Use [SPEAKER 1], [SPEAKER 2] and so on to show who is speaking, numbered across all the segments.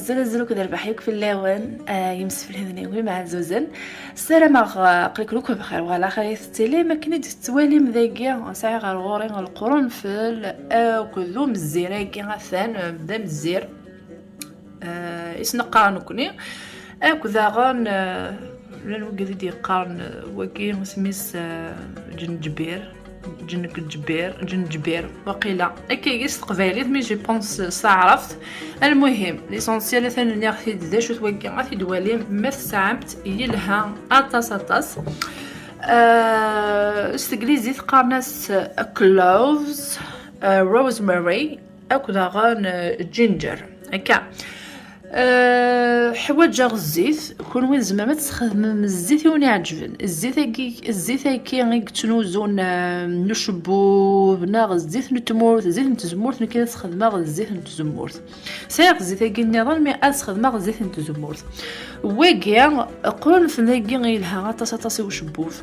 [SPEAKER 1] زلزلو كذا البحيك في اللون يمس في الهذني مع زوزن السلام قلك لكم بخير وعلى خير تيلي ما كنت توالي مذاقيا ساعي غير غوري القرون في كلهم الزيراكي غثان بدا مزير اسنقا نكوني كذا غان لان وقد يقارن وكي سميس جنجبير وقيلا اكيس قبالي مي جي بونس عرفت. المهم ليسونسيال ثاني ناخذ ذا شو توقع غادي دوالي ما ساعمت يلها اطاس استغليزي قارناس كلوفز روزماري اكذا غان جينجر هكا حوايج الزيت كون وين زعما ما تستخدم الزيت وني عجبن الزيت هكي غير تنوزون نشبو بنا الزيت نتمورت الزيت نتزمورت كي نستخدم الزيت نتزمورت سير الزيت هكي نظام مي استخدم الزيت نتزمورت وكيا قرون فناكي غيلها طاسه وشبوف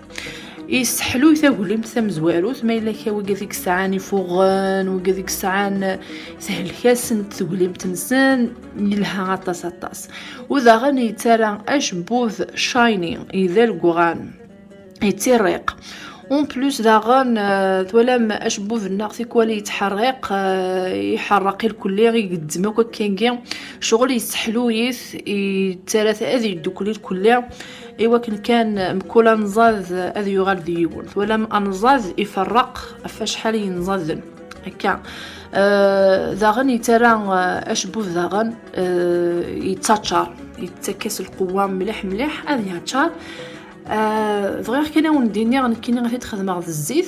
[SPEAKER 1] يسحلو يثاولي مثل مزواروت ما الا كاوي ديك الساعه نفوغن وديك الساعه سهل كاسن تقولي متنسن يلها طاس وذا غني ترى اشبوث شايني اذا القران يتريق اون بلوس داغن ولام اشبوث الناقصي كوالي يتحرق يحرق الكل يقدمك كان شغل يسحلو يترى هذه دوكلي الكل ايوا كان مكولا نزاز اذ يغال ديون ولا انزاز يفرق فشحال ينزاز هكا ذاغن يترى اشبوث ذاغن يتاتشار يتكاس القوه مليح هذه هاتشار فغير كاين ونديني غنكيني غادي تخدم غد الزيت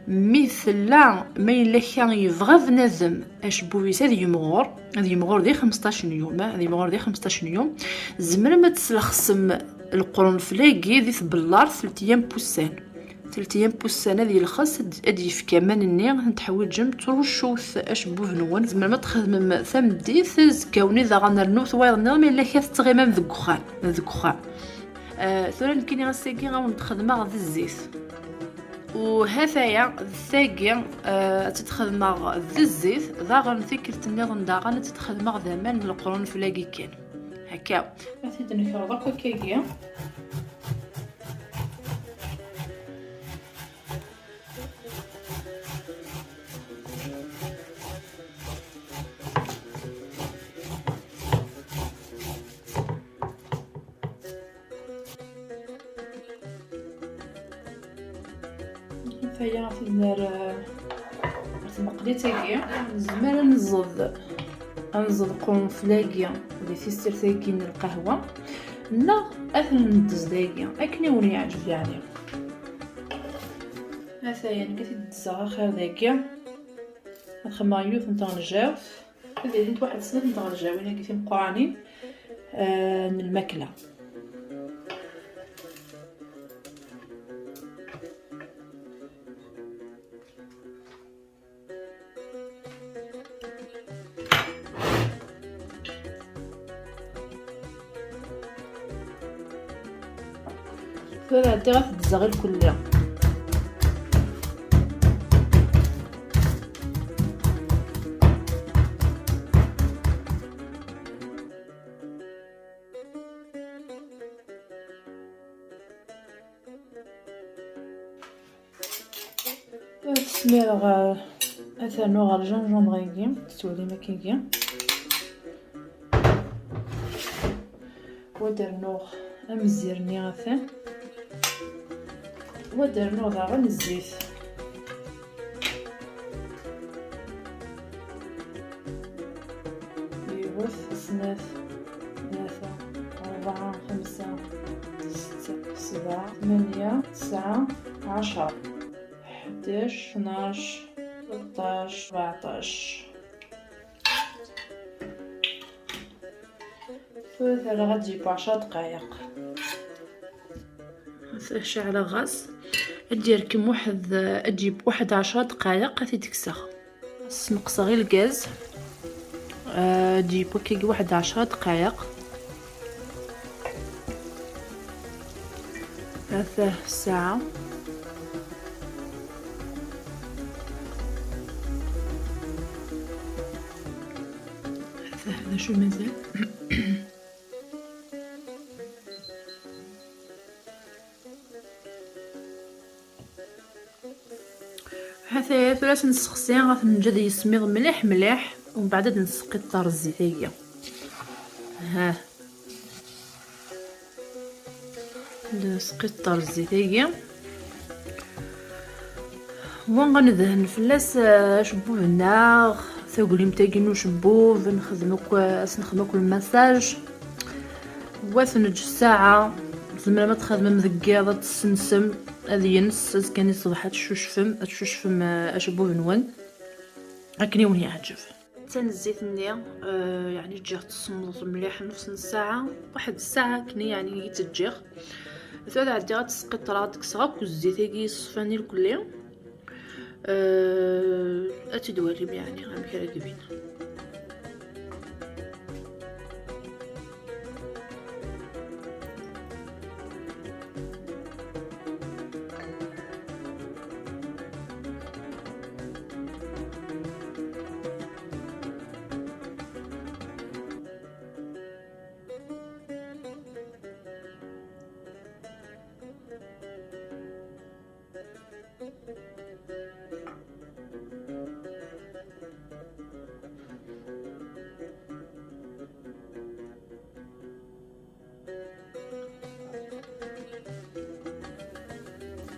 [SPEAKER 1] مثل لا ما الا كان يبغى بنادم اشبويس هذه يمغور دي 15 يوم هذه يمغور دي 15 يوم زمر ما تسلخصم القرنفلاكي دي باللار 3 ايام بوسان هذه الخاص ادي في كمان النير نتحوجم ترشوث اشبوه نون زعما ما تخدم ثم ديث كوني ذا غنرنوث واير نير ما الا كاس تغيمام ذكخان ثورا كاين غاساكي غنخدم غد الزيت وهذايا الثاقي تتخدم غد الزيت ذا غنفكر النظام دا غنتخدم غد مان القرون فلاكي كان هكا غادي نكرر داك الكاكيا فهي غادي ندير مقديتاكيا زعما نزض قرنفلاكيا اللي في سترتاكين القهوه لا اثن ندز داكيا اكني وني يعجب يعني هاثايا كتدزها خير داكيا نخمر يوث نتا نجاو هذه واحد السنه نتا نجاو انا كيفي مقرانين من الماكله فهذا عندي غير الزغير كلها تسمير اثانو غير جنجون غيكي تسولي ما كيكي ودرنو امزيرني غثان ودرنو غير الزيت يوث 2 3 4 5 6 7 8 9 10 11 12 13 14 هذا غتجيب 10 دقائق شعل غاز دير كم واحد تجيب 10 دقائق غادي تكسخ نقص غير الغاز تجيب كي 10 دقائق ثلاث ساعة شو مازال. حتى ثلاث نسخسي غنجد يسميض مليح مليح، ومن بعد نسقي الطار الزيتيه. ها نسقي الطار الزيتيه وغندهن فلاس شبوب النار ثقولي متاكين شبوب نخدمو المساج واثنج ساعه زعما ما تخدم مذكيضه تسنسم هذه ينس كان يصبح تشوشفم اشبوب نون هكني وني يعجب حتى الزيت ني يعني تجيغ تصمض مليح نص ساعه واحد الساعه كني يعني يتجيغ ثلاث عادي غتسقي الطراد كسغاك والزيت يصفاني الكل اتدوالي يعني غنكرا كبين.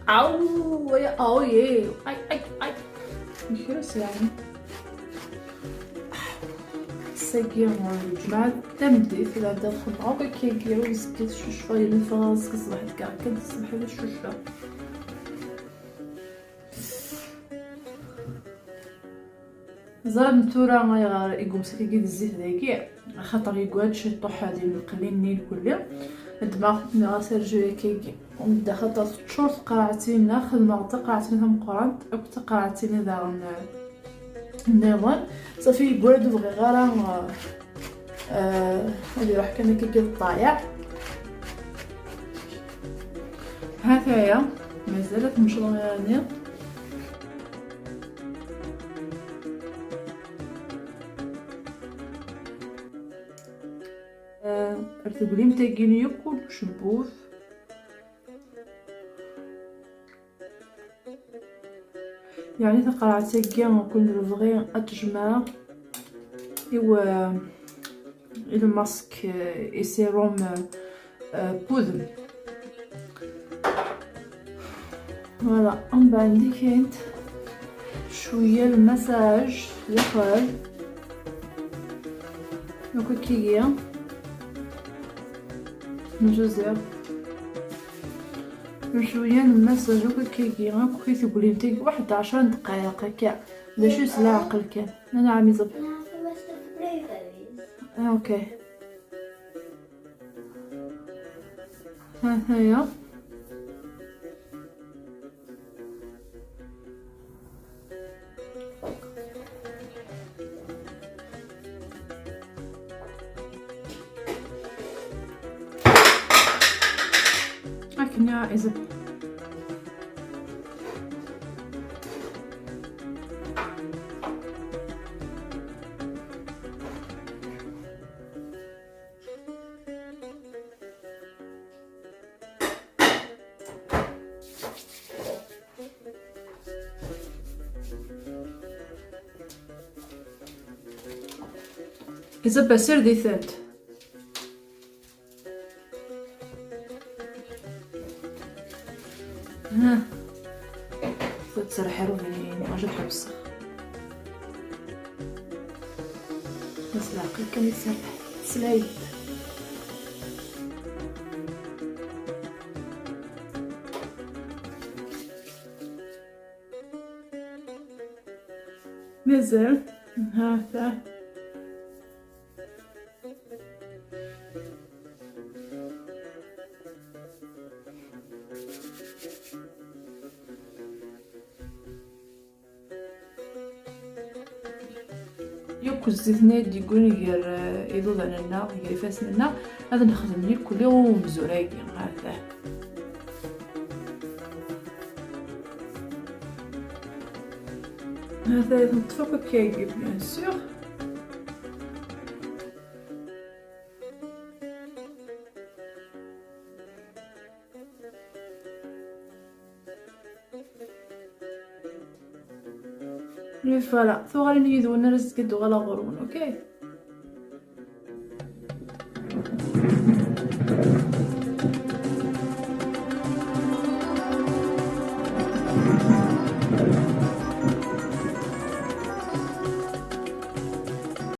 [SPEAKER 1] او يا اي نخرس يعني ساقيه مع الجماعة تمدي في هذا الخضرة وكيديرو يسكت شوشفة ينفغ صباح كد الصبح هذا الشوشفة زرب نتورا ما يقوم سكي الزيت ذاكي خاطر يقعد شي طوح هذه القليل كلها الدماغ نغاسر كيكي ونبدا خاطر شهور تقاعتين ناخذ مغطى قاعتين هم قران او تقاعتين ذا النظام صافي يقعد بغي غير اللي راح كان كيكي الطايع هكايا مازالت مشروعاني ارتقولي متاكين يكون شبوف يعني تقرعت كاع كل بغي اتجمع ايوا الماسك اي سيروم بودم فوالا من بعد كاينت شويه المساج الاخر دوكا كيجيا نجوزير شويه المساج دوكا كيجي غنكوي تقولي نتي واحد 10 دقائق هكا باش يسلا عقل كان انا عامي زب اوكي ها هيا هكنا إذا بسير دي ثانت ها تسرح روحي واجد حبسه بس العقل كان يسرح سلايد مازال هذا يوكو الزيت نادي يقول غير يضوض على النار غير يفاس النار هذا نخدم ليه كل يوم بزراقي هذا نطفق كيجي بيان سور فوالا ثوغالي نيدو نرس كدو غلا غرون. اوكي